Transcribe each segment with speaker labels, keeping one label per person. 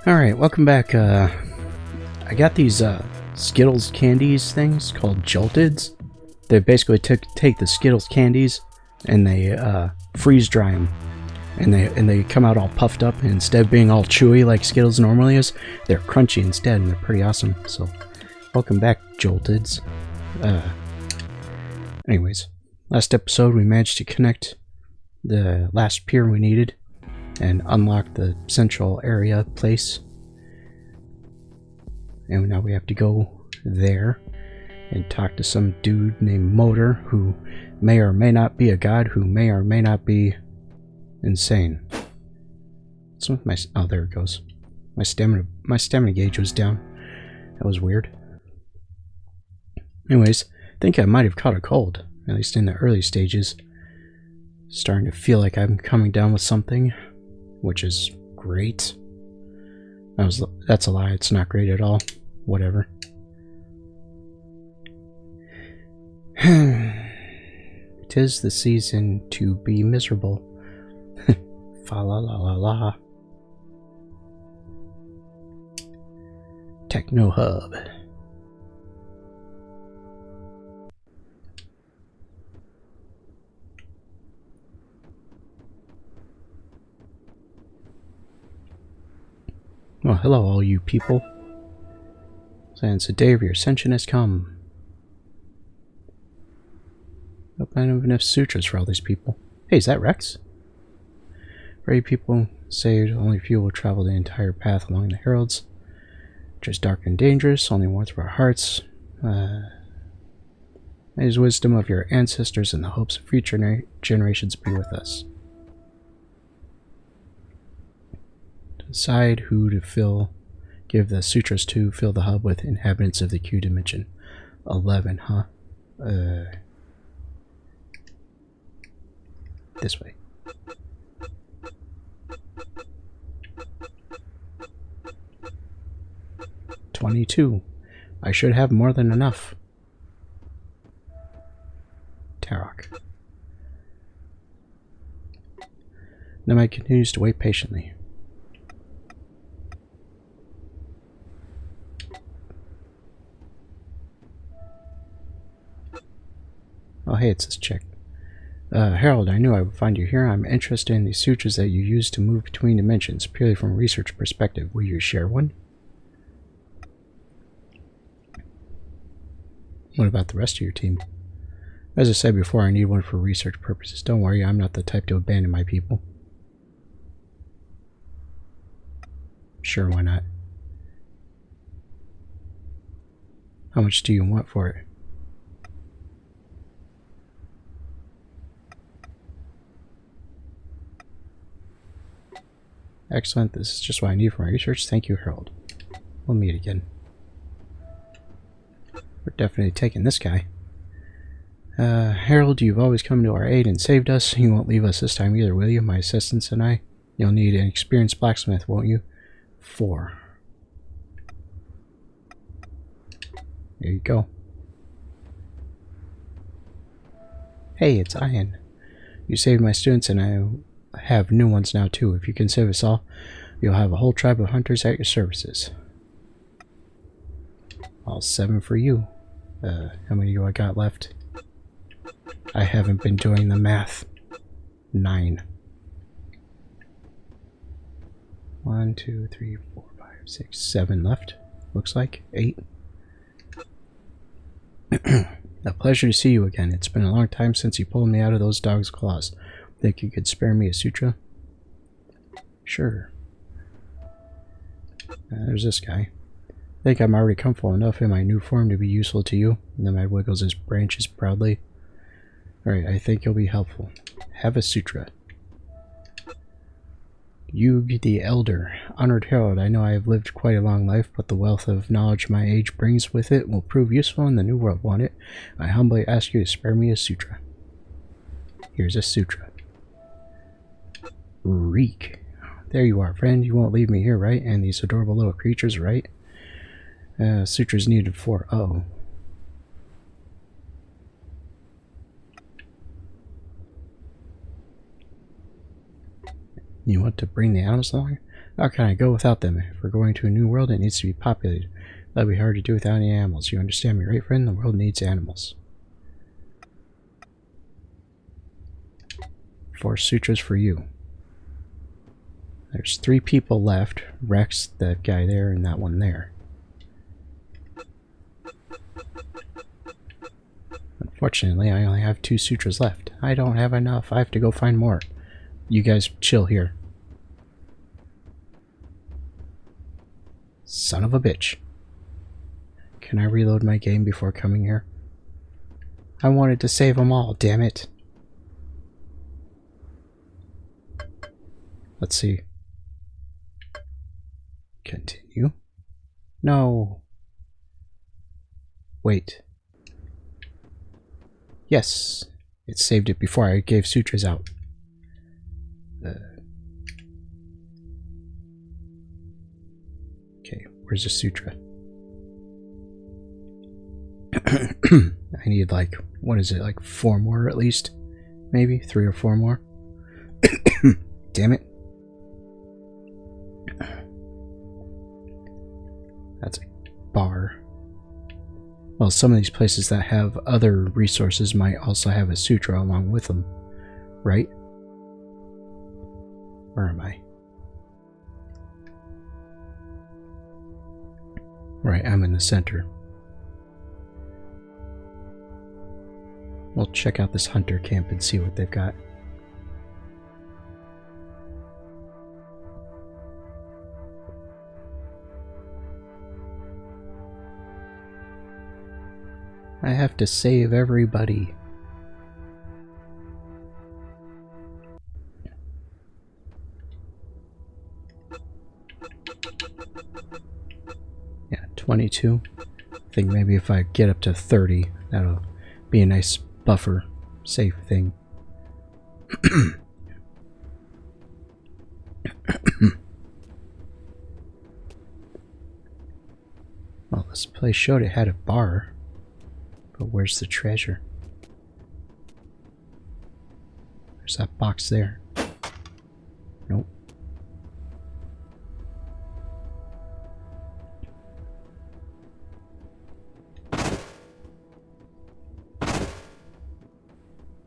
Speaker 1: Alright, welcome back. I got these Skittles candies things called Joltids. They basically take the Skittles candies and they freeze dry them. And they come out all puffed up, and instead of being all chewy like Skittles normally is, they're crunchy instead, and they're pretty awesome. So, welcome back, Joltids. Anyways, last episode we managed to connect the last pier we needed and unlock the central area place. And now we have to go there and talk to some dude named Motor, who may or may not be a god, who may or may not be insane. What's with my... oh, there it goes. My stamina gauge was down. That was weird. Anyways, I think I might have caught a cold, at least in the early stages. Starting to feel like I'm coming down with something, which is great. That's a lie, it's not great at all. Whatever. Tis the season to be miserable. Fa la la la la. Techno Hub. Well, hello all you people. Since the day of your ascension has come. Hope I don't have enough sutras for all these people. Hey, is that Rex? Brave people saved, only few will travel the entire path along the Heralds. Which is dark and dangerous, only warmth of our hearts. May the wisdom of your ancestors and the hopes of future generations be with us. Decide who to give the sutras to, fill the hub with inhabitants of the Q dimension. 11, huh? This way. $22. I should have more than enough. Tarok. Nemai continues to wait patiently. Oh hey, it's this chick. Herald, I knew I would find you here. I'm interested in the sutras that you use to move between dimensions, purely from a research perspective. Will you share one? What about the rest of your team? As I said before, I need one for research purposes. Don't worry, I'm not the type to abandon my people. Sure, why not? How much do you want for it? Excellent, this is just what I need for my research. Thank you, Herald. We'll meet again. We're definitely taking this guy. Herald, you've always come to our aid and saved us. You won't leave us this time either, will you? My assistants and I. You'll need an experienced blacksmith, won't you? 4. There you go. Hey, it's Ian. You saved my students and I have new ones now too. If you can save us all, you'll have a whole tribe of hunters at your services. All 7 for you. How many do I got left? I haven't been doing the math. 9. 1, 2, 3, 4, 5, 6, 7 left. Looks like 8. A pleasure to see you again. It's been a long time since you pulled me out of those dogs' claws. Think you could spare me a sutra? Sure. There's this guy. Think I'm already comfortable enough in my new form to be useful to you. And then Nemai wiggles his branches proudly. Alright, I think you'll be helpful. Have a sutra. You, the Elder. Honored Herald, I know I have lived quite a long life, but the wealth of knowledge my age brings with it will prove useful in the new world, won't it? I humbly ask you to spare me a sutra. Here's a sutra. Reek. There you are, friend. You won't leave me here, right? And these adorable little creatures, right? Sutras needed for... oh. You want to bring the animals along? How can I go without them? If we're going to a new world, it needs to be populated. That'll be hard to do without any animals. You understand me, right, friend? The world needs animals. 4 sutras for you. There's 3 people left. Rex, that guy there, and that one there. Unfortunately, I only have 2 sutras left. I don't have enough. I have to go find more. You guys chill here. Son of a bitch. Can I reload my game before coming here? I wanted to save them all, damn it. Let's see. Continue. No. Wait. Yes. It saved it before I gave sutras out. Okay, where's the sutra? I need like, what is it, like 4 more at least? Maybe 3 or 4 more. Damn it. That's a bar. Well, some of these places that have other resources might also have a sutra along with them, right? Where am I? Right, I'm in the center. We'll check out this hunter camp and see what they've got. I have to save everybody. Yeah, 22. I think maybe if I get up to 30, that'll be a nice buffer, safe thing. Well, this place showed it had a bar. But where's the treasure? There's that box there. Nope.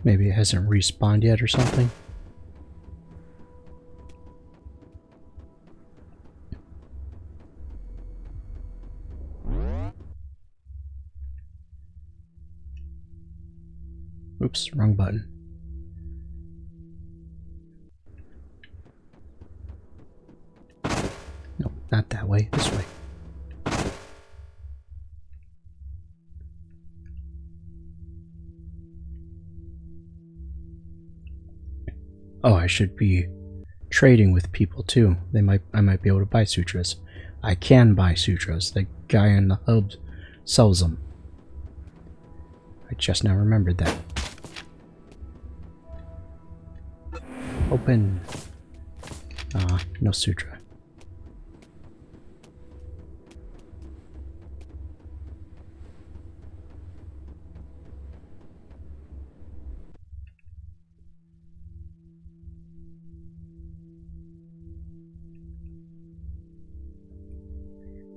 Speaker 1: Maybe it hasn't respawned yet or something. Oops, wrong button. No, not that way, this way. Oh, I should be trading with people too. I might be able to buy sutras. I can buy sutras. The guy in the hub sells them. I just now remembered that. Open. No sutra.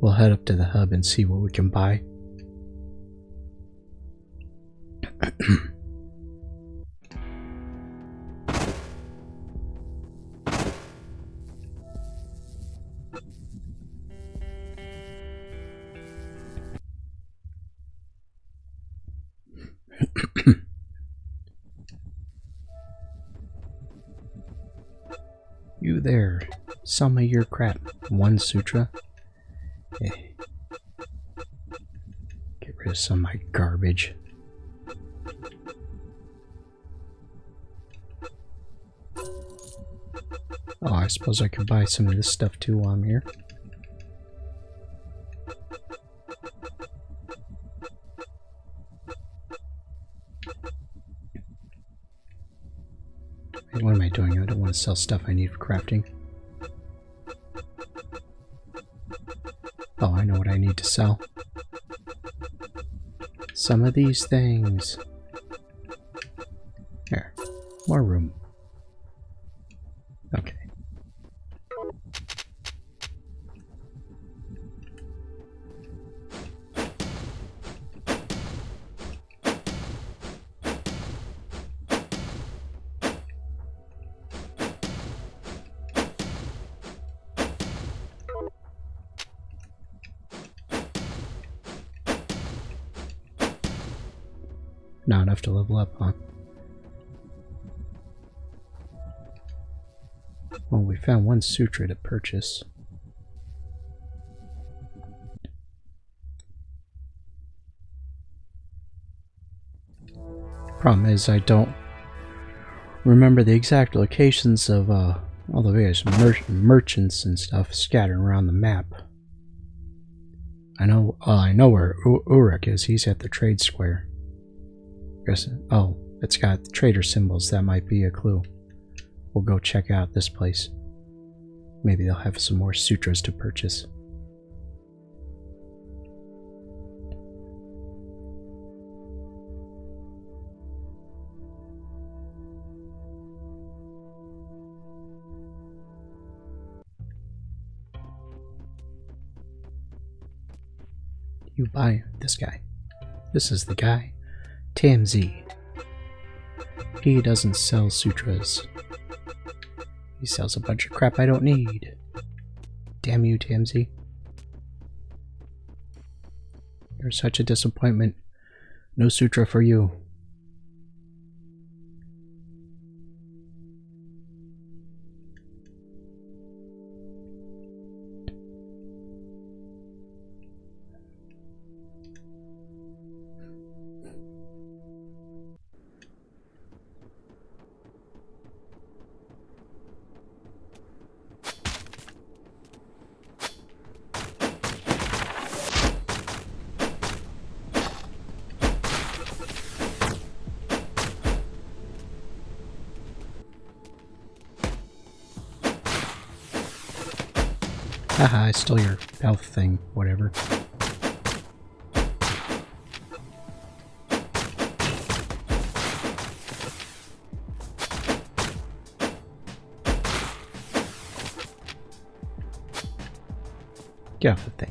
Speaker 1: We'll head up to the hub and see what we can buy. You there, sell me your crap. 1 sutra. Hey. Get rid of some of my garbage. Oh, I suppose I could buy some of this stuff too while I'm here. Hey, what am I doing? I don't want to sell stuff I need for crafting. Oh, I know what I need to sell. Some of these things. There. More room. Okay. Not enough to level up, huh? Well, we found one sutra to purchase. Problem is, I don't remember the exact locations of all the various merchants and stuff scattered around the map. I know where Uruk is. He's at the trade square. Oh, it's got trader symbols. That might be a clue. We'll go check out this place. Maybe they'll have some more sutras to purchase. You buy this guy. This is the guy. TMZ. He doesn't sell sutras. He sells a bunch of crap I don't need. Damn you, TMZ. You're such a disappointment. No sutra for you. Haha, I stole your health thing, whatever. Get off the thing.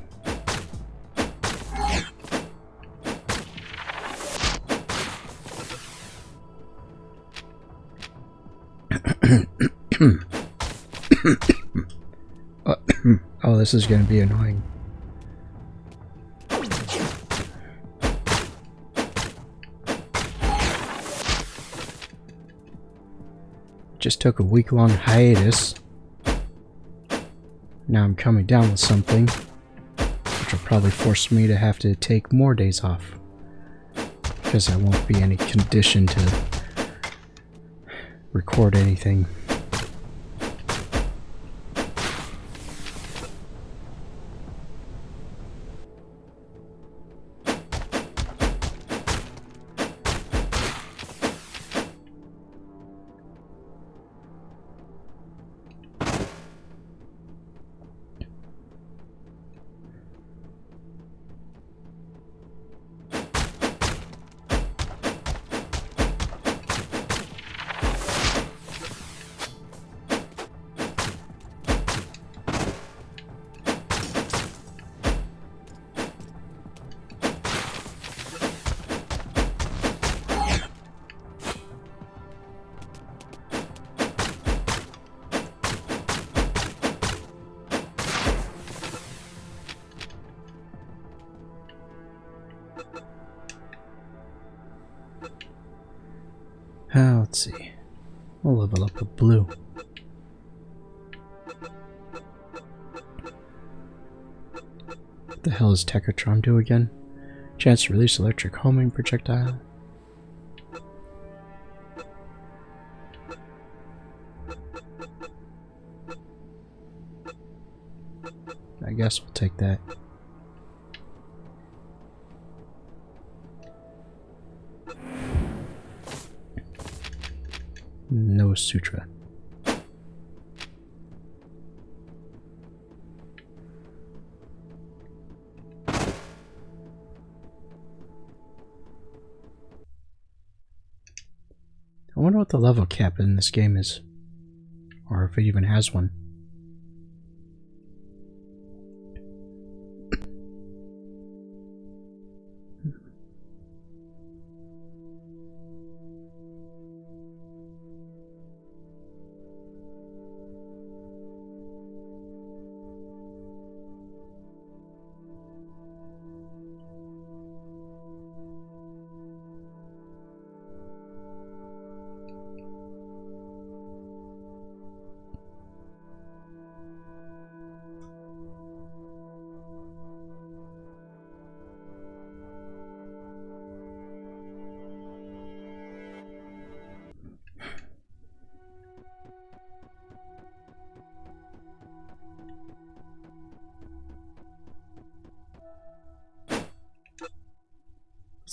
Speaker 1: Oh, this is going to be annoying. Just took a week-long hiatus. Now I'm coming down with something, which will probably force me to have to take more days off, because I won't be in any condition to record anything. Let's see. We'll level up with blue. What the hell does Techotron do again? Chance to release electric homing projectile. I guess we'll take that. No sutra. I wonder what the level cap in this game is, or if it even has one.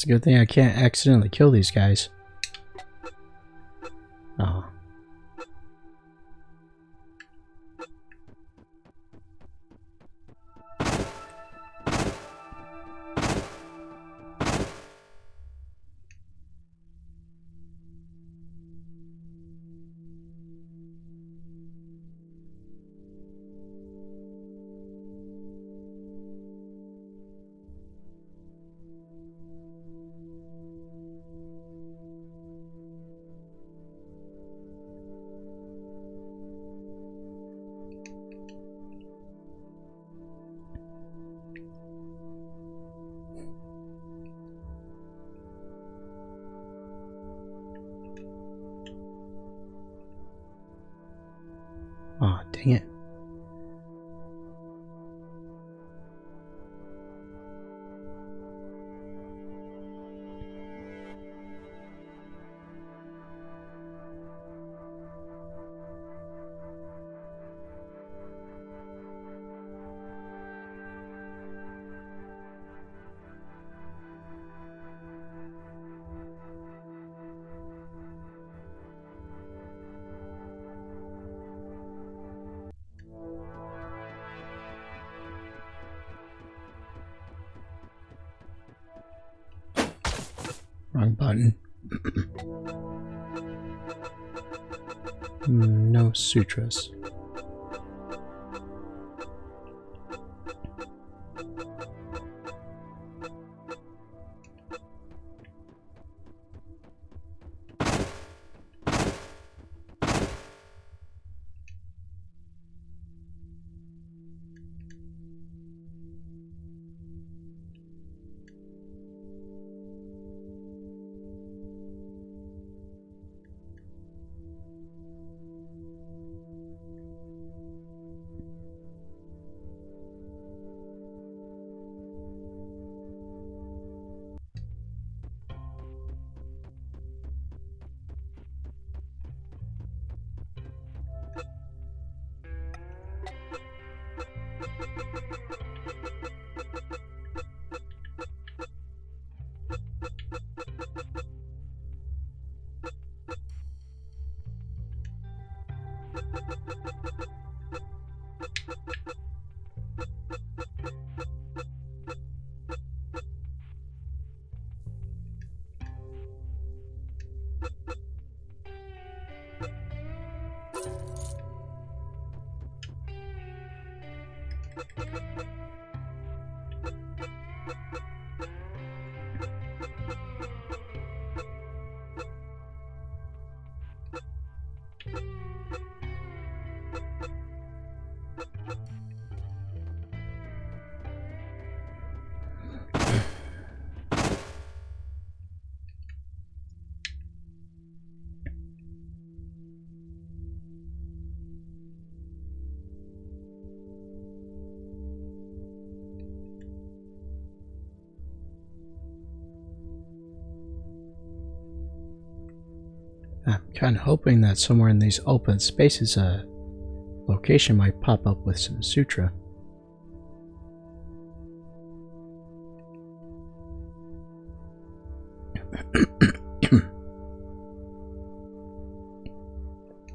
Speaker 1: It's a good thing I can't accidentally kill these guys. Oh. Aw, dang it. Wrong button. No sutras. I'm kind of hoping that somewhere in these open spaces a location might pop up with some sutra.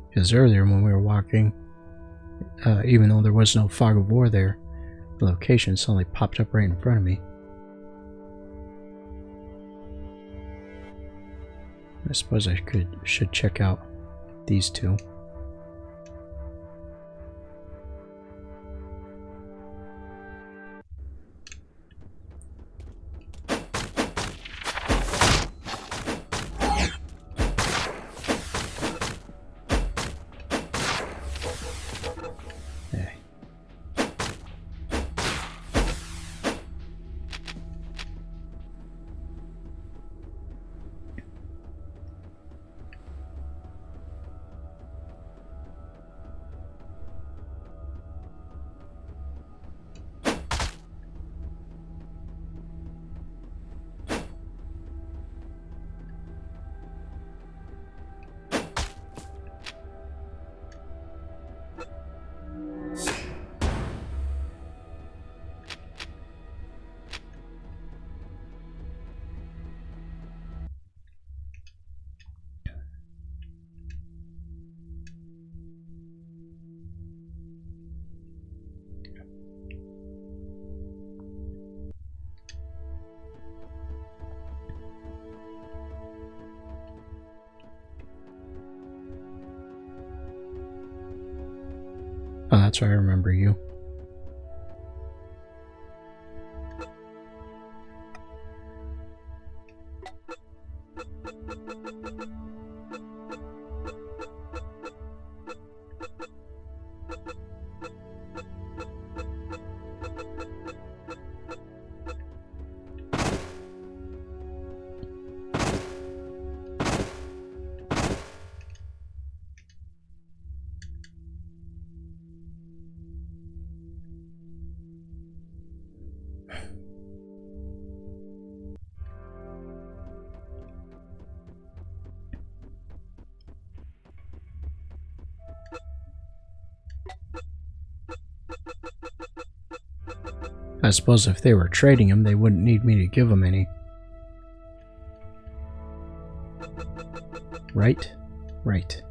Speaker 1: Because earlier when we were walking, even though there was no fog of war there, the location suddenly popped up right in front of me. I suppose I should check out these two. Hey. Oh, that's right, I remember you. I suppose if they were trading them, they wouldn't need me to give them any. Right? Right.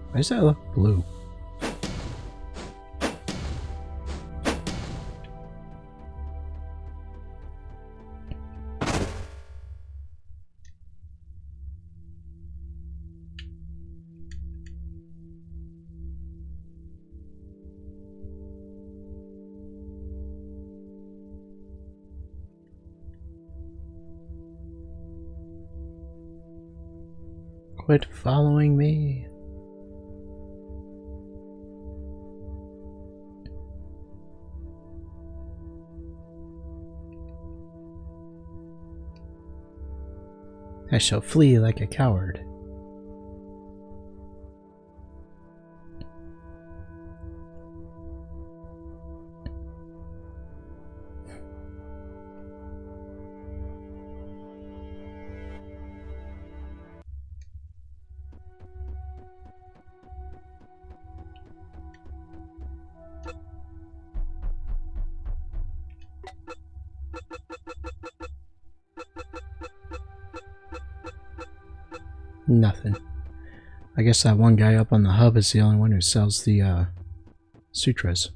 Speaker 1: Why does that look blue? Quit following me. I shall flee like a coward. Nothing. I guess that one guy up on the hub is the only one who sells the sutras.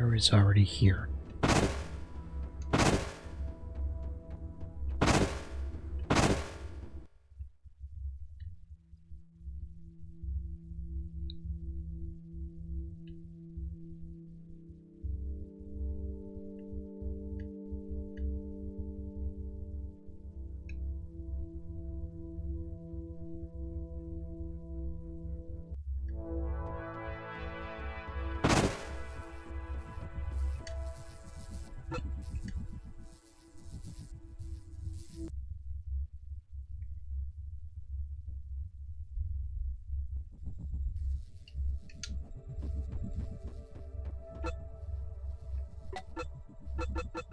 Speaker 1: Fire is already here.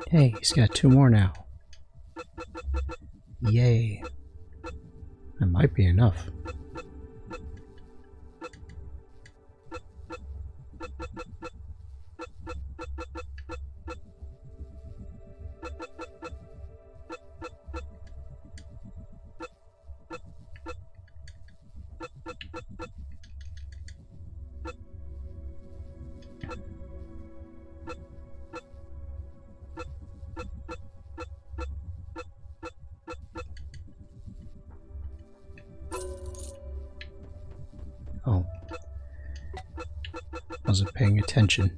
Speaker 1: Hey, he's got 2 more now. Yay. That might be enough. Oh. Wasn't paying attention.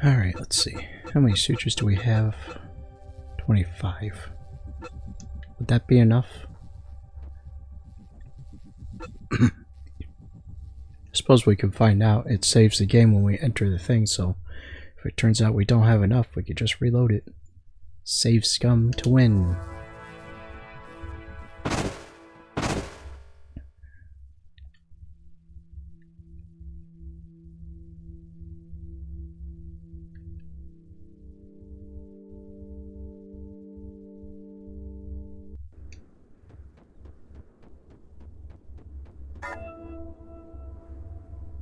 Speaker 1: Alright, let's see. How many sutures do we have? 25. Would that be enough? I suppose we could find out. It saves the game when we enter the thing, so if it turns out we don't have enough, we could just reload it. Save scum to win.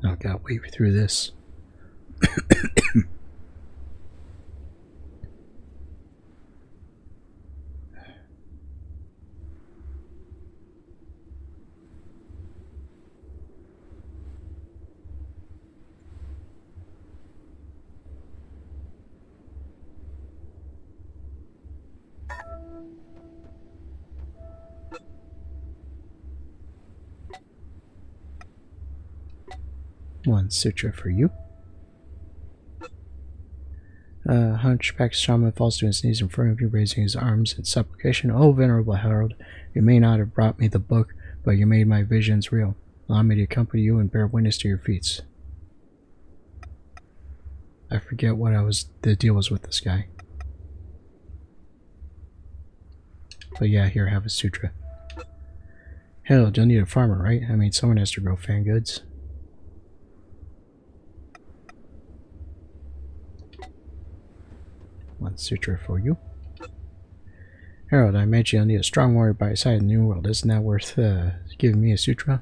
Speaker 1: Oh god, wait through this. One suture for you. Hunchback shaman falls to his knees in front of you, raising his arms in supplication. Oh, venerable Herald, you may not have brought me the book, but you made my visions real. Allow me to accompany you and bear witness to your feats. I forget what the deal was with this guy. But yeah, here, have a sutra. Herald, you'll need a farmer, right? I mean, someone has to grow fan goods. One sutra for you. Herald, I imagine you'll need a strong warrior by your side in the New World. Isn't that worth giving me a sutra?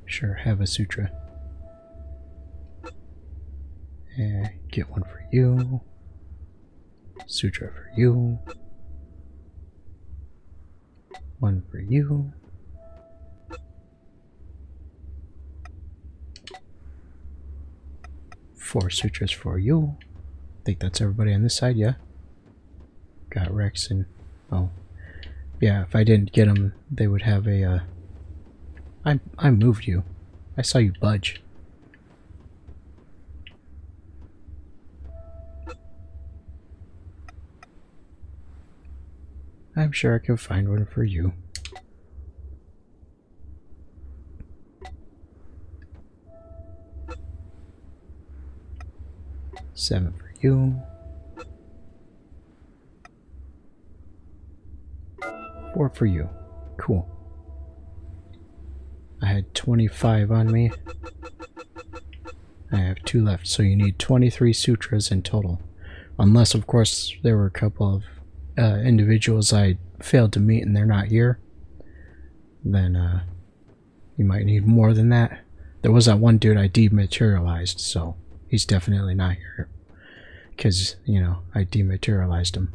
Speaker 1: Sure, have a sutra. And get one for you. Sutra for you. One for you. Four sutras for you. I think that's everybody on this side, yeah? Got Rex and... oh. Yeah, if I didn't get them, they would have a, I moved you. I saw you budge. I'm sure I can find one for you. Seven for you. 4 for you. Cool. I had 25 on me. I have 2 left, so you need 23 sutras in total. Unless, of course, there were a couple of individuals I failed to meet and they're not here. Then you might need more than that. There was that one dude I dematerialized, so he's definitely not here. Because, you know, I dematerialized him.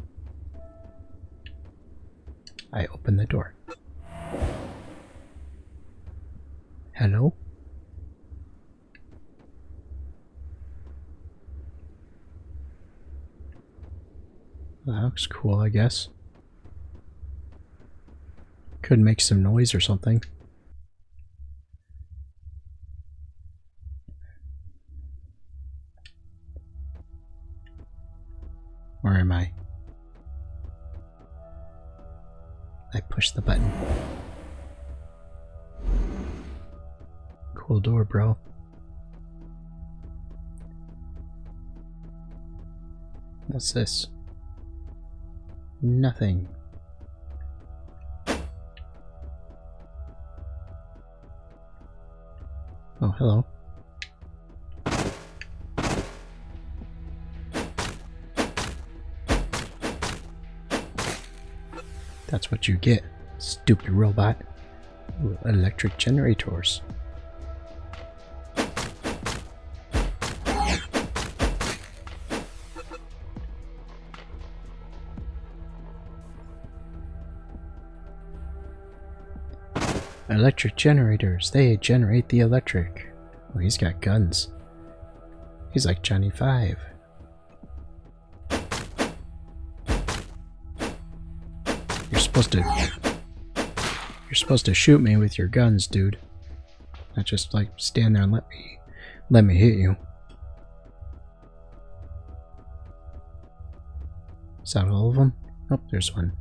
Speaker 1: I opened the door. Hello? That looks cool, I guess. Could make some noise or something. Where am I? I pushed the button. Cool door, bro. What's this? Nothing. Oh, hello. That's what you get, stupid robot. Ooh, electric generators. Electric generators, they generate the electric. Oh, he's got guns. He's like Johnny Five. You're supposed to shoot me with your guns, dude. Not just like stand there and let me hit you. Is that all of them? Oh, there's one.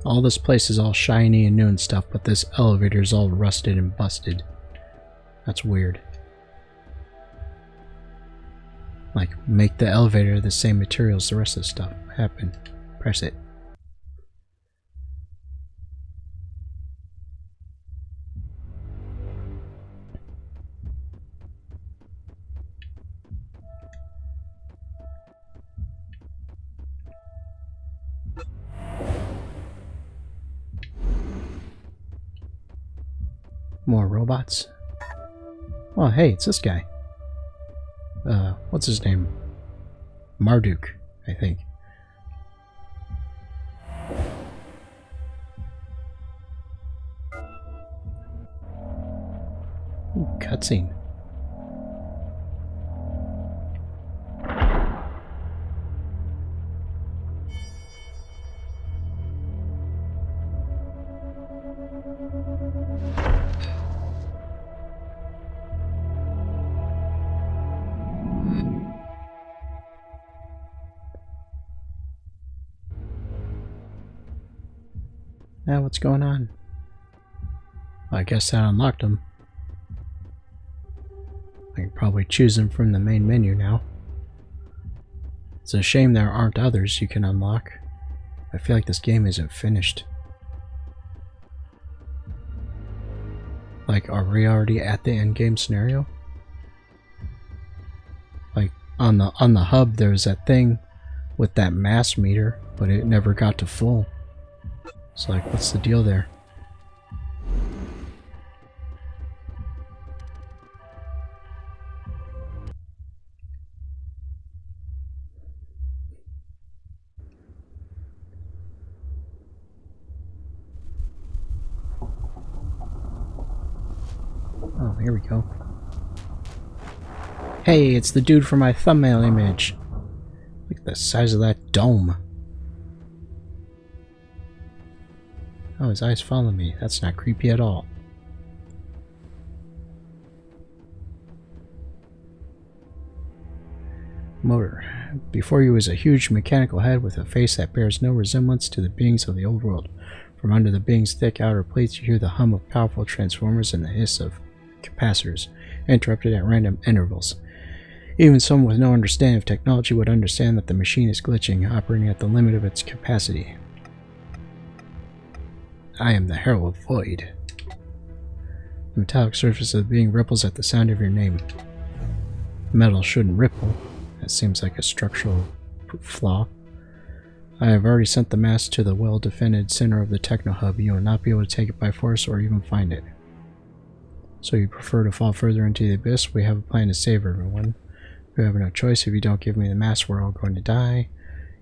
Speaker 1: All this place is all shiny and new and stuff, but this elevator is all rusted and busted. That's weird. Like, make the elevator the same material as the rest of the stuff. What happened? Press it. More robots. Oh, hey, it's this guy. What's his name? Marduk, I think. Ooh, cutscene. Now what's going on? Well, I guess that unlocked them. I can probably choose them from the main menu now. It's a shame there aren't others you can unlock. I feel like this game isn't finished. Like, are we already at the end game scenario? Like, on the hub there was that thing with that mass meter, but it never got to full. It's like, what's the deal there? Oh, here we go. Hey, it's the dude from my thumbnail image. Look at the size of that dome. Oh, his eyes follow me. That's not creepy at all. Motor. Before you is a huge mechanical head with a face that bears no resemblance to the beings of the old world. From under the being's thick outer plates you hear the hum of powerful transformers and the hiss of capacitors, interrupted at random intervals. Even someone with no understanding of technology would understand that the machine is glitching, operating at the limit of its capacity. I am the Herald Void. The metallic surface of the being ripples at the sound of your name. Metal shouldn't ripple. That seems like a structural flaw. I have already sent the mass to the well-defended center of the Techno-Hub. You will not be able to take it by force or even find it. So you prefer to fall further into the abyss? We have a plan to save everyone. You have no choice. If you don't give me the mass, we're all going to die.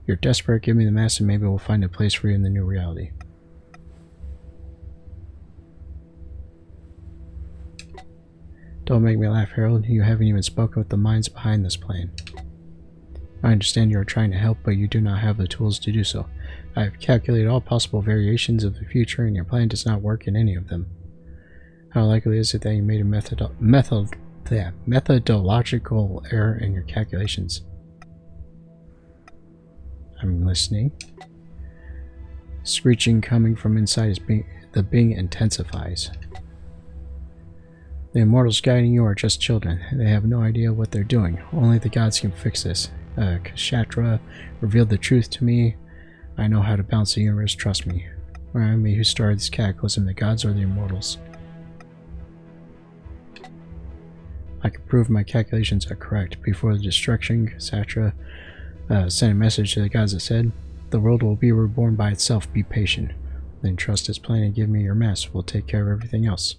Speaker 1: You're desperate. Give me the mass and maybe we'll find a place for you in the new reality. Don't make me laugh, Herald. You haven't even spoken with the minds behind this plan. I understand you are trying to help, but you do not have the tools to do so. I have calculated all possible variations of the future, and your plan does not work in any of them. How likely is it that you made a methodological error in your calculations? I'm listening. Screeching coming from inside the being intensifies. The immortals guiding you are just children. They have no idea what they're doing. Only the gods can fix this. Kshatra revealed the truth to me. I know how to balance the universe, trust me. Remind me who started this cataclysm, the gods or the immortals. I can prove my calculations are correct. Before the destruction, Kshatra sent a message to the gods that said, the world will be reborn by itself, be patient. Then trust his plan and give me your mass. We'll take care of everything else.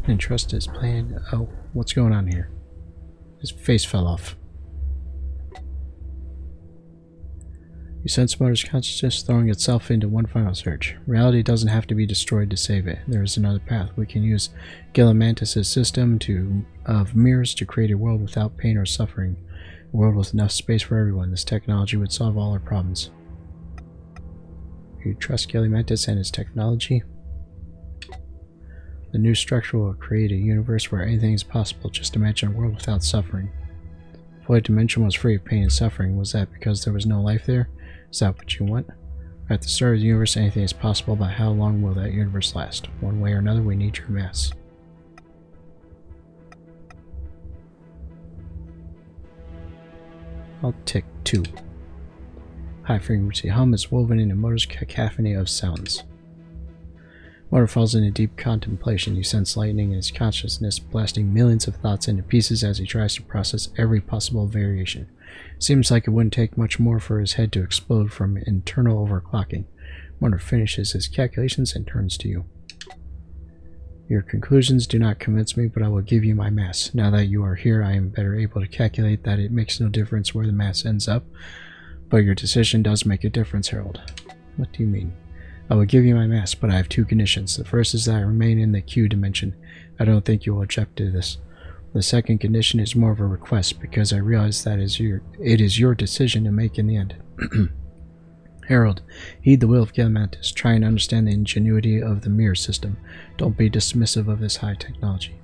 Speaker 1: And trust his plan. Oh, what's going on here? His face fell off. You sense Motor's consciousness throwing itself into one final search. Reality doesn't have to be destroyed to save it. There is another path. We can use Gillimantis' system of mirrors to create a world without pain or suffering. A world with enough space for everyone. This technology would solve all our problems. You trust Gillimantis and his technology? The new structure will create a universe where anything is possible. Just imagine a world without suffering. Void Dimension was free of pain and suffering. Was that because there was no life there? Is that what you want? At the start of the universe, anything is possible, but how long will that universe last? One way or another, we need your mass. I'll tick 2. High frequency hum is woven into Motor's cacophony of sounds. Motor falls into deep contemplation. You sense lightning in his consciousness, blasting millions of thoughts into pieces as he tries to process every possible variation. Seems like it wouldn't take much more for his head to explode from internal overclocking. Motor finishes his calculations and turns to you. Your conclusions do not convince me, but I will give you my mass. Now that you are here, I am better able to calculate that it makes no difference where the mass ends up. But your decision does make a difference, Herald. What do you mean? I will give you my mass, but I have 2 conditions. The first is that I remain in the Q dimension. I don't think you will object to this. The second condition is more of a request, because I realize that it is your decision to make in the end. Herald, heed the will of Gillimantis. Try and understand the ingenuity of the mirror system. Don't be dismissive of this high technology.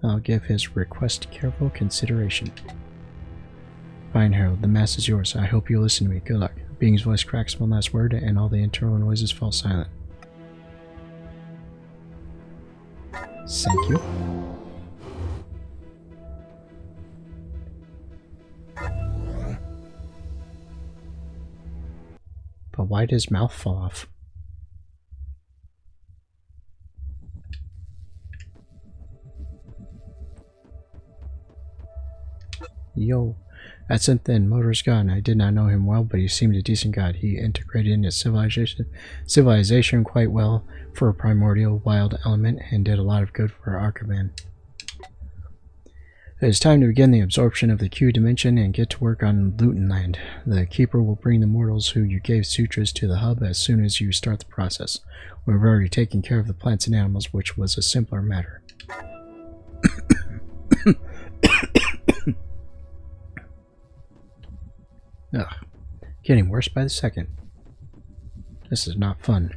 Speaker 1: I'll give his request careful consideration. Fine, Herald, the mass is yours. I hope you'll listen to me. Good luck. The being's voice cracks one last word, and all the internal noises fall silent. Thank you. But why did his mouth fall off? Yo. That's it then. Motor's gone. I did not know him well, but he seemed a decent god. He integrated into civilization quite well for a primordial wild element and did a lot of good for Arcaban. It is time to begin the absorption of the Q dimension and get to work on Lutenland. The Keeper will bring the mortals who you gave sutras to the hub as soon as you start the process. We've already taken care of the plants and animals, which was a simpler matter. Ugh, getting worse by the second. This is not fun.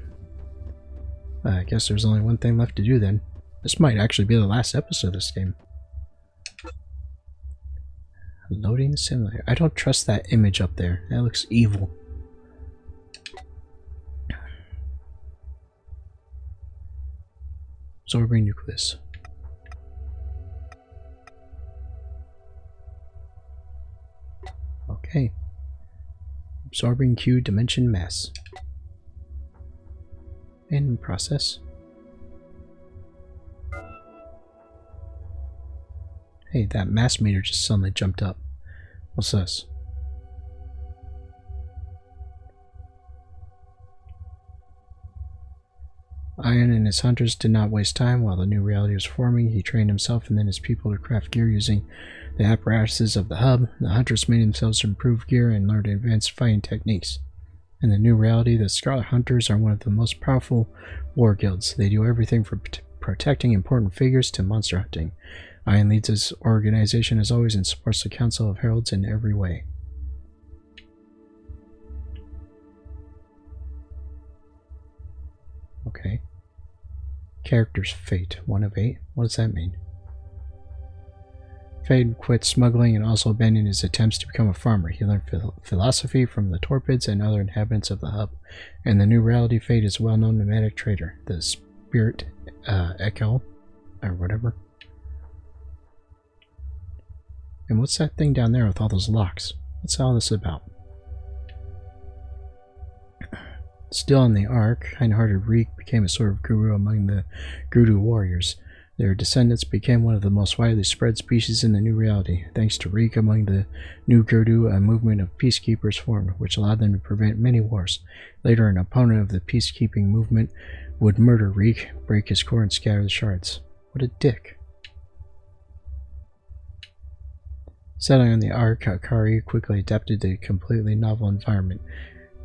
Speaker 1: I guess there's only one thing left to do then. This might actually be the last episode of this game. Loading simulator. I don't trust that image up there. That looks evil. Absorbing nucleus. Okay. Absorbing Q dimension mass. In process. Hey, that mass meter just suddenly jumped up. What's this? Ion and his hunters did not waste time. While the new reality was forming, he trained himself and then his people to craft gear using the apparatuses of the hub. The hunters made themselves improve gear and learned advanced fighting techniques. In the new reality, the Scarlet Hunters are one of the most powerful war guilds. They do everything from protecting important figures to monster hunting. Ion leads his organization as always and supports the Council of Heralds in every way. Okay. Character's fate. 1 of 8. What does that mean? Fade quit smuggling and also abandoned his attempts to become a farmer. He learned philosophy from the Torpids and other inhabitants of the hub. In the new reality, Fade is a well-known nomadic trader. The Spirit Echo, or whatever. And what's that thing down there with all those locks? What's all this about? Still on the Ark, kind-hearted Reek became a sort of guru among the Grudu warriors. Their descendants became one of the most widely spread species in the new reality. Thanks to Reek, among the new Grudu, a movement of peacekeepers formed, which allowed them to prevent many wars. Later, an opponent of the peacekeeping movement would murder Reek, break his core, and scatter the shards. What a dick. Settling on the Ark, Akari quickly adapted to a completely novel environment.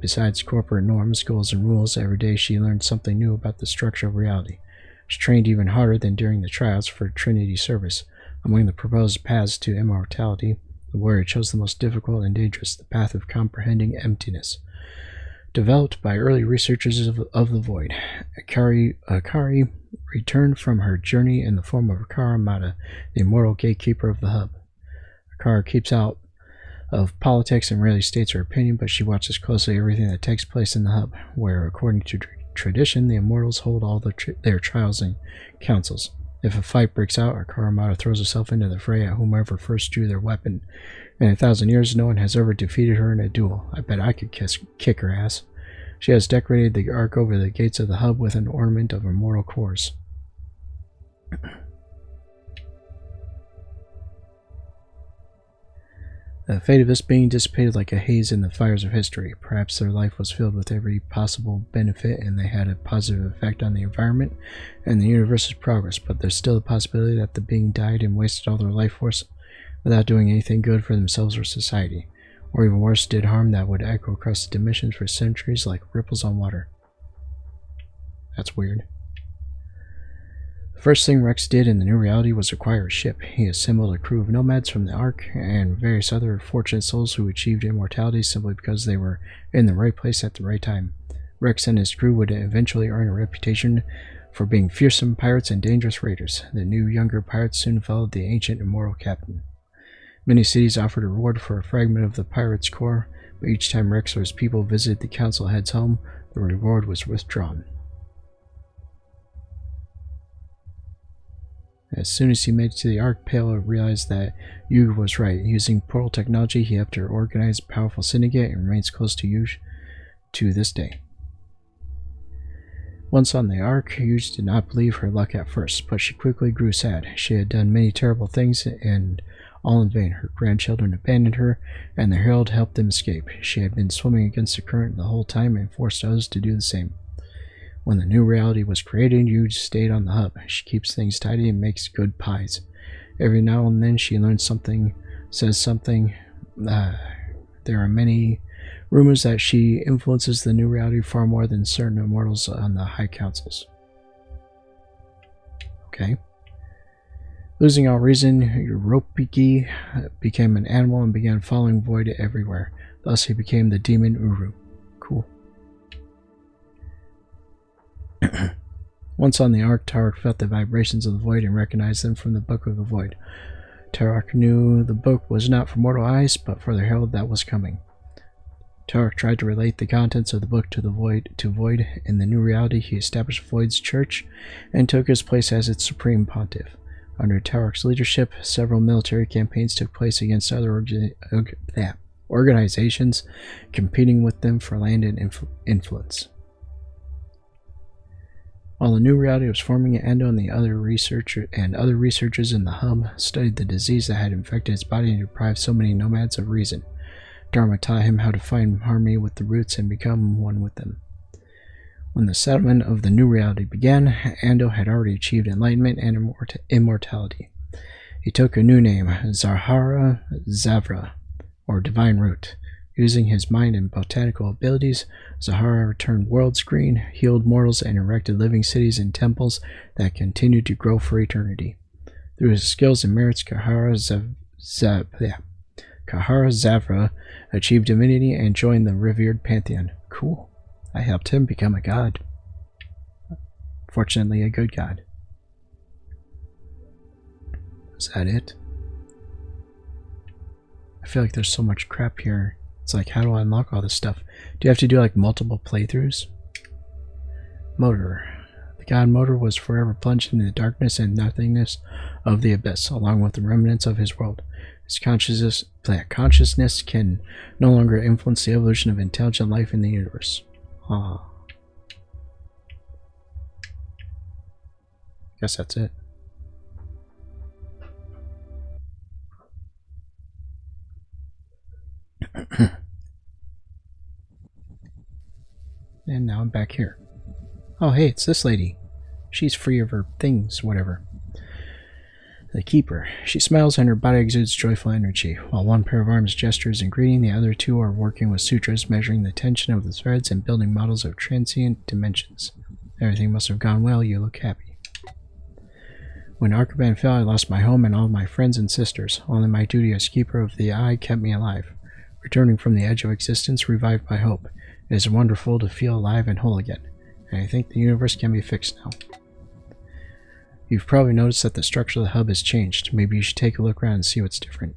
Speaker 1: Besides corporate norms, goals, and rules, every day she learned something new about the structure of reality. She trained even harder than during the trials for Trinity service. Among the proposed paths to immortality, the warrior chose the most difficult and dangerous, the path of comprehending emptiness. Developed by early researchers of the Void, Akari returned from her journey in the form of Akara Mata, the immortal gatekeeper of the hub. Akara keeps out of politics and rarely states her opinion, but she watches closely everything that takes place in the hub, where, according to tradition, the immortals hold all their trials and councils. If a fight breaks out, Akara Mata throws herself into the fray at whomever first drew their weapon. In 1,000 years, no one has ever defeated her in a duel. I bet I could kick her ass. She has decorated the ark over the gates of the hub with an ornament of immortal cores. The fate of this being dissipated like a haze in the fires of history. Perhaps their life was filled with every possible benefit and they had a positive effect on the environment and the universe's progress, but there's still the possibility that the being died and wasted all their life force without doing anything good for themselves or society. Or even worse, did harm that would echo across the dimensions for centuries like ripples on water. That's weird. The first thing Rex did in the new reality was acquire a ship. He assembled a crew of nomads from the Ark and various other fortunate souls who achieved immortality simply because they were in the right place at the right time. Rex and his crew would eventually earn a reputation for being fearsome pirates and dangerous raiders. The new younger pirates soon followed the ancient immortal captain. Many cities offered a reward for a fragment of the pirate's core, but each time Rex or his people visited the council head's home, the reward was withdrawn. As soon as he made it to the Ark, Pale realized that Yuge was right. Using portal technology, he helped her organize a powerful syndicate and remains close to Yuge to this day. Once on the Ark, Yuge did not believe her luck at first, but she quickly grew sad. She had done many terrible things, and all in vain. Her grandchildren abandoned her, and the Herald helped them escape. She had been swimming against the current the whole time and forced others to do the same. When the new reality was created, Yuge stayed on the hub. She keeps things tidy and makes good pies. Every now and then she learns something, says something. There are many rumors that she influences the new reality far more than certain immortals on the high councils. Okay. Losing all reason, Ropiki became an animal and began following Void everywhere. Thus he became the demon Uru. Cool. Once on the Ark, Tarok felt the vibrations of the void and recognized them from the Book of the Void. Tarok knew the book was not for mortal eyes, but for the herald that was coming. Tarok tried to relate the contents of the book to Void. In the new reality, he established Void's church and took his place as its supreme pontiff. Under Tarok's leadership, several military campaigns took place against other organizations, competing with them for land and influence. While the new reality was forming, Ando and other researchers in the hub studied the disease that had infected his body and deprived so many nomads of reason. Dharma taught him how to find harmony with the roots and become one with them. When the settlement of the new reality began, Ando had already achieved enlightenment and immortality. He took a new name, Zahara Zavra, or Divine Root. Using his mind and botanical abilities, Zahara turned worlds green, healed mortals, and erected living cities and temples that continued to grow for eternity. Through his skills and merits, Kahara Zavra achieved divinity and joined the revered pantheon. Cool. I helped him become a god. Fortunately, a good god. Is that it? I feel like there's so much crap here. It's like, how do I unlock all this stuff? Do you have to do like multiple playthroughs? Motor. The god Motor was forever plunged into the darkness and nothingness of the abyss, along with the remnants of his world. His consciousness can no longer influence the evolution of intelligent life in the universe. Ah. Guess that's it. And now I'm back here. Oh, hey, it's this lady. She's free of her things, whatever. The Keeper. She smiles and her body exudes joyful energy. While one pair of arms gestures in greeting, the other two are working with sutras, measuring the tension of the threads and building models of transient dimensions. Everything must have gone well. You look happy. When Arcaban fell, I lost my home and all my friends and sisters. Only my duty as Keeper of the Eye kept me alive. Returning from the edge of existence revived my hope. It is wonderful to feel alive and whole again. And I think the universe can be fixed now. You've probably noticed that the structure of the hub has changed. Maybe you should take a look around and see what's different.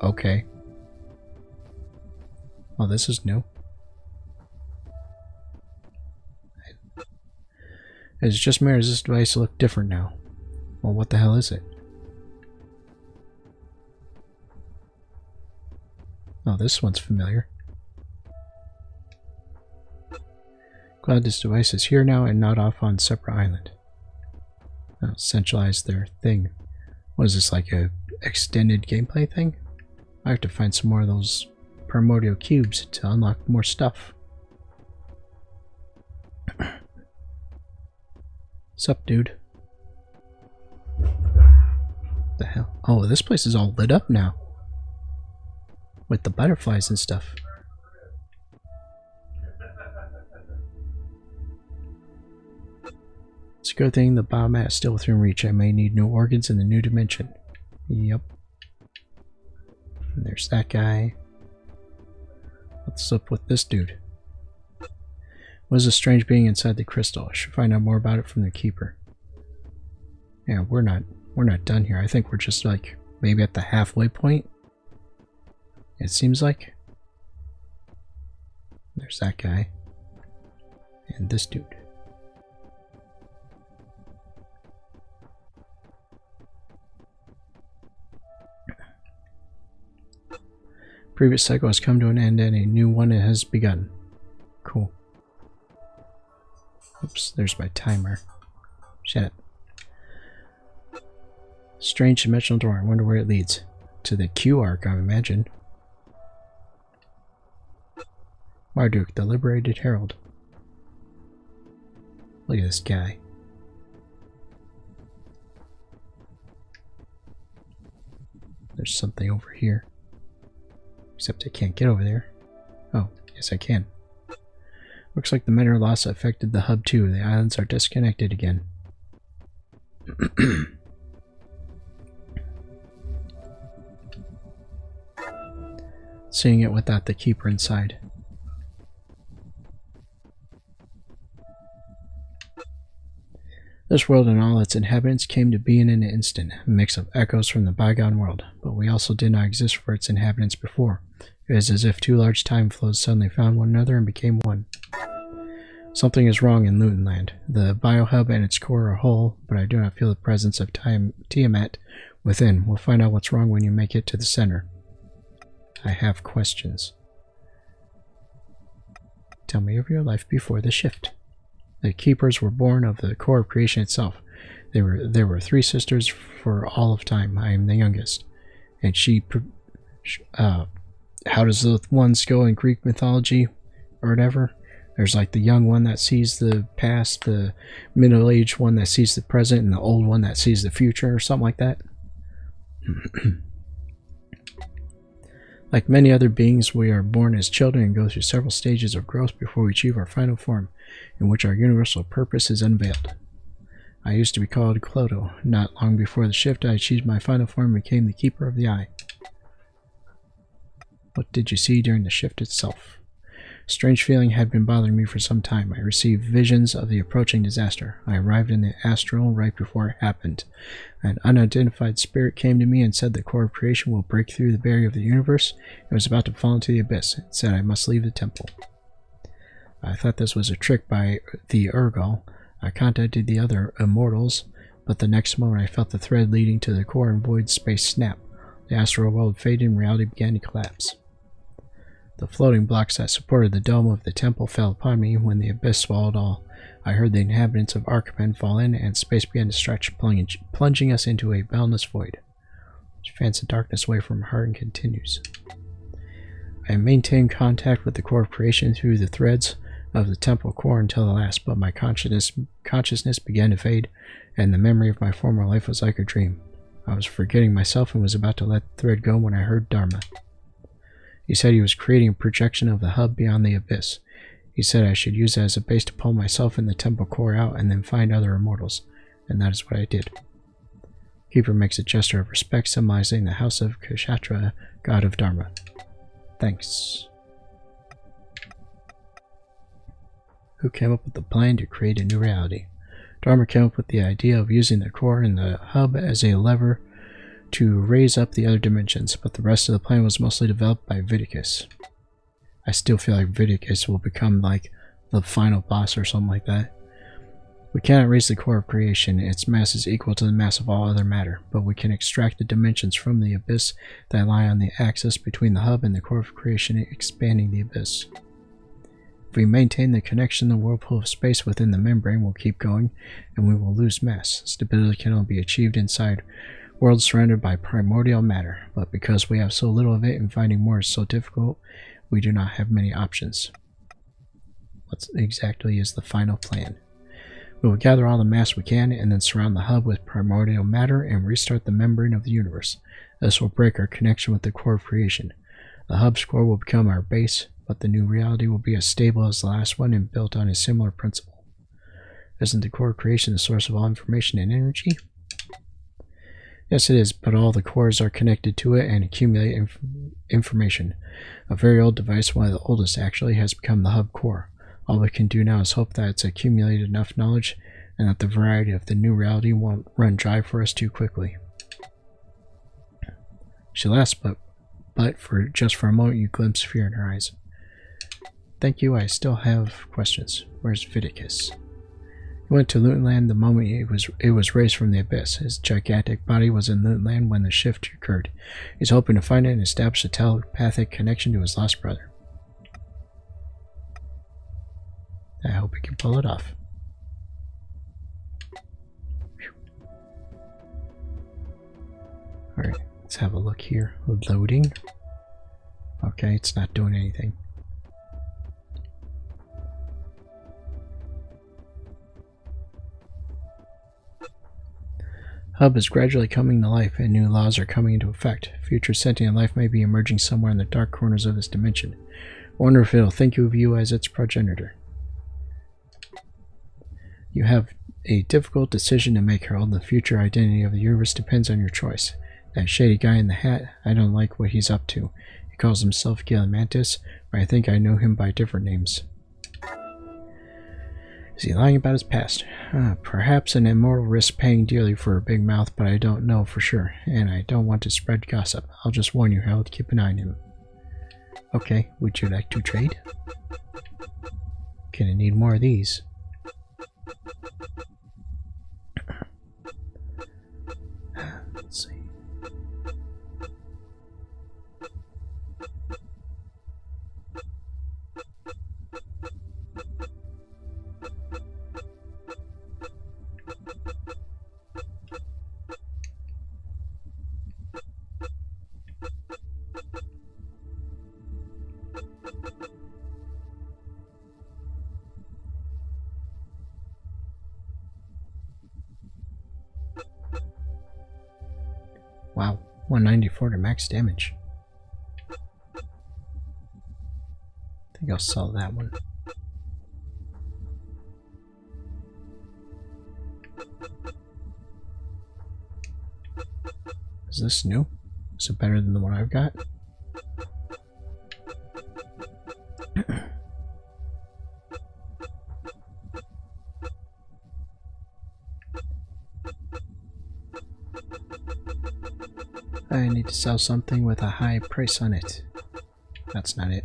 Speaker 1: Okay. Oh, this is new. It's just mirrors this device look different now. Well, what the hell is it? Oh, this one's familiar. Glad this device is here now and not off on a separate island. Oh, centralize their thing. What is this, like a extended gameplay thing? I have to find some more of those primordial cubes to unlock more stuff. Sup, dude? The hell? Oh, this place is all lit up now. With the butterflies and stuff. It's a good thing the biomat is still within reach. I may need new organs in the new dimension. Yep. And there's that guy. What's up with this dude? What is a strange being inside the crystal? I should find out more about it from the Keeper. Yeah, we're not done here. I think we're just like maybe at the halfway point. It seems like. There's that guy. And this dude. Previous cycle has come to an end and a new one has begun. Cool. Oops, there's my timer. Shut up. Strange dimensional door. I wonder where it leads. To the Q arc, I imagine. Marduk, the liberated herald. Look at this guy. There's something over here. Except I can't get over there. Oh, yes I can. Looks like the mineral loss affected the hub too. The islands are disconnected again. Seeing it without the Keeper inside. This world and all its inhabitants came to be in an instant, a mix of echoes from the bygone world, but we also did not exist for its inhabitants before. It is as if two large time flows suddenly found one another and became one. Something is wrong in Lutenland. The biohub and its core are whole, but I do not feel the presence of Tiamat within. We'll find out what's wrong when you make it to the center. I have questions. Tell me of your life before the shift. The keepers were born of the core of creation itself. There were 3 sisters for all of time. I am the youngest. And how does the ones go in Greek mythology or whatever? There's like the young one that sees the past, the middle-aged one that sees the present, and the old one that sees the future, or something like that. Like many other beings, we are born as children and go through several stages of growth before we achieve our final form, in which our universal purpose is unveiled. I used to be called Clodo. Not long before the shift, I achieved my final form and became the Keeper of the Eye. What did you see during the shift itself? A strange feeling had been bothering me for some time. I received visions of the approaching disaster. I arrived in the astral right before it happened. An unidentified spirit came to me and said the core of creation will break through the barrier of the universe and was about to fall into the abyss. It said I must leave the temple. I thought this was a trick by the Urgal. I contacted the other immortals, but the next moment I felt the thread leading to the core and void space snap. The astral world faded and reality began to collapse. The floating blocks that supported the dome of the temple fell upon me when the abyss swallowed all. I heard the inhabitants of Archipen fall in, and space began to stretch, plunging us into a boundless void, which fans the darkness away from our heart and continues. I maintained contact with the core of creation through the threads of the temple core until the last, but my consciousness began to fade, and the memory of my former life was like a dream. I was forgetting myself and was about to let the thread go when I heard Dharma. He said he was creating a projection of the hub beyond the abyss. He said I should use it as a base to pull myself and the temple core out and then find other immortals, and that is what I did. Keeper makes a gesture of respect, symbolizing the house of Kshatra, god of Dharma. Thanks. Who came up with the plan to create a new reality? Dharma came up with the idea of using the core and the hub as a lever to raise up the other dimensions, but the rest of the plan was mostly developed by Vidicus. I still feel like Vidicus will become like the final boss or something like that. We cannot raise the core of creation. Its mass is equal to the mass of all other matter, but we can extract the dimensions from the abyss that lie on the axis between the hub and the core of creation, expanding the abyss. If we maintain the connection, the whirlpool of space within the membrane will keep going, and we will lose mass. Stability can only be achieved inside worlds surrounded by primordial matter, but because we have so little of it and finding more is so difficult, we do not have many options. What exactly is the final plan? We will gather all the mass we can and then surround the hub with primordial matter and restart the membrane of the universe. This will break our connection with the core of creation. The hub's core will become our base, but the new reality will be as stable as the last one and built on a similar principle. Isn't the core of creation the source of all information and energy? Yes, it is, but all the cores are connected to it and accumulate information. A very old device, one of the oldest actually, has become the hub core. All we can do now is hope that it's accumulated enough knowledge and that the variety of the new reality won't run dry for us too quickly. She laughs, but for just for a moment you glimpse fear in her eyes. Thank you, I still have questions. Where's Vidicus? He went to Lutenland the moment it was raised from the abyss. His gigantic body was in Lutenland when the shift occurred. He's hoping to find it and establish a telepathic connection to his lost brother. I hope he can pull it off. Alright, let's have a look here. Loading. Okay, it's not doing anything. Hub is gradually coming to life, and new laws are coming into effect. Future sentient life may be emerging somewhere in the dark corners of this dimension. Wonder if it'll think of you as its progenitor. You have a difficult decision to make, Herald. The future identity of the universe depends on your choice. That shady guy in the hat, I don't like what he's up to. He calls himself Gillimantis, but I think I know him by different names. Is he lying about his past? Perhaps an immortal risks paying dearly for a big mouth, but I don't know for sure, and I don't want to spread gossip. I'll just warn you, Herald, keep an eye on him. Okay, would you like to trade? Gonna need more of these. Let's see. Wow, 194 to max damage. I think I'll sell that one. Is this new? Is it better than the one I've got? I need to sell something with a high price on it. That's not it.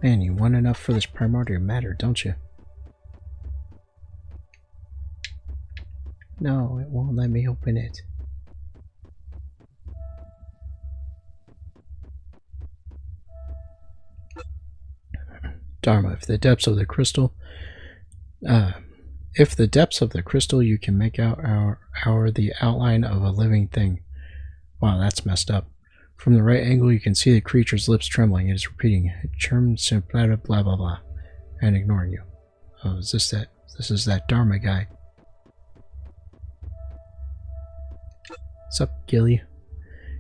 Speaker 1: Man, you want enough for this primordial matter, don't you? No, it won't let me open it. Dharma, if the depths of the crystal you can make out the outline of a living thing. Wow, that's messed up. From the right angle you can see the creature's lips trembling. It is repeating Churm blah blah blah blah and ignoring you. Oh, is this that? This is that Dharma guy. What's up, Gilly?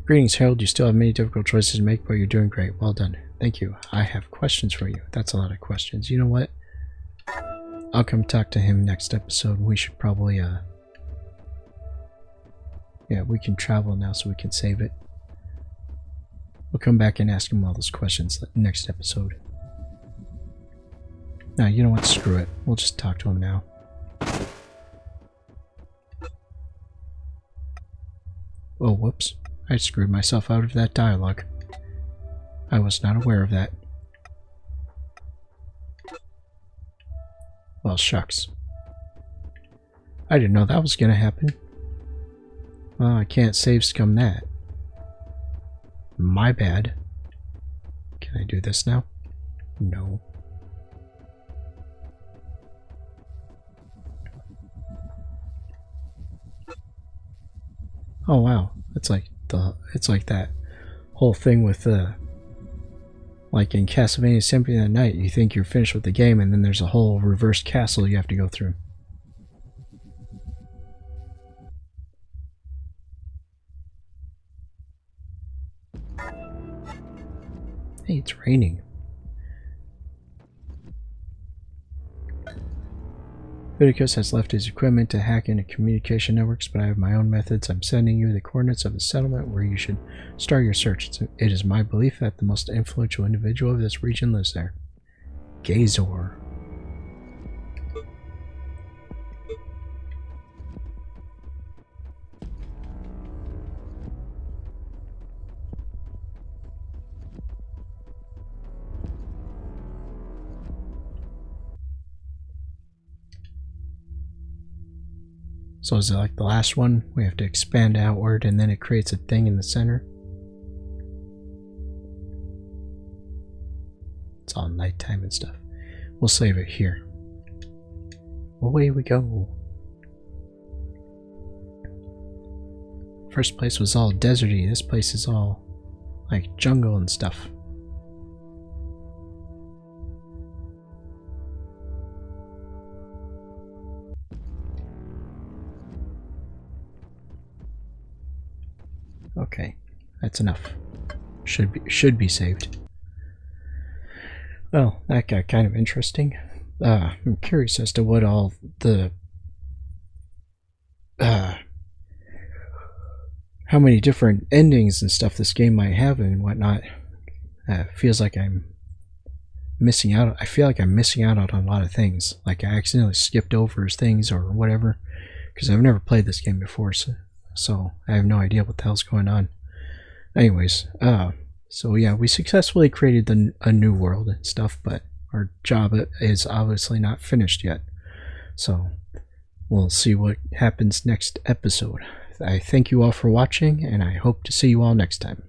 Speaker 1: Greetings, Herald. You still have many difficult choices to make, but you're doing great. Well done. Thank you. I have questions for you. That's a lot of questions. You know what? I'll come talk to him next episode. We should probably, yeah, we can travel now so we can save it. We'll come back and ask him all those questions next episode. No, you know what? Screw it. We'll just talk to him now. Oh, whoops. I screwed myself out of that dialogue. I was not aware of that. Well, shucks. I didn't know that was gonna happen. Well, I can't save scum that. My bad. Can I do this now? No. Oh wow, it's like that whole thing with like in Castlevania Symphony of the Night, you think you're finished with the game and then there's a whole reverse castle you have to go through. Hey, it's raining. Viticus has left his equipment to hack into communication networks, but I have my own methods. I'm sending you the coordinates of the settlement where you should start your search. It is my belief that the most influential individual of this region lives there. Gazor. So is it like the last one? We have to expand outward and then it creates a thing in the center? It's all nighttime and stuff. We'll save it here. Away we go. First place was all deserty. This place is all like jungle and stuff. Okay, that's enough. Should be saved. Well, that got kind of interesting. I'm curious as to what all the how many different endings and stuff this game might have and whatnot. Feels like I'm missing out. I feel like I'm missing out on a lot of things. Like I accidentally skipped over things or whatever, because I've never played this game before, so I have no idea what the hell's going on. Anyways, so yeah, we successfully created a new world and stuff, but our job is obviously not finished yet. So we'll see what happens next episode. I thank you all for watching, and I hope to see you all next time.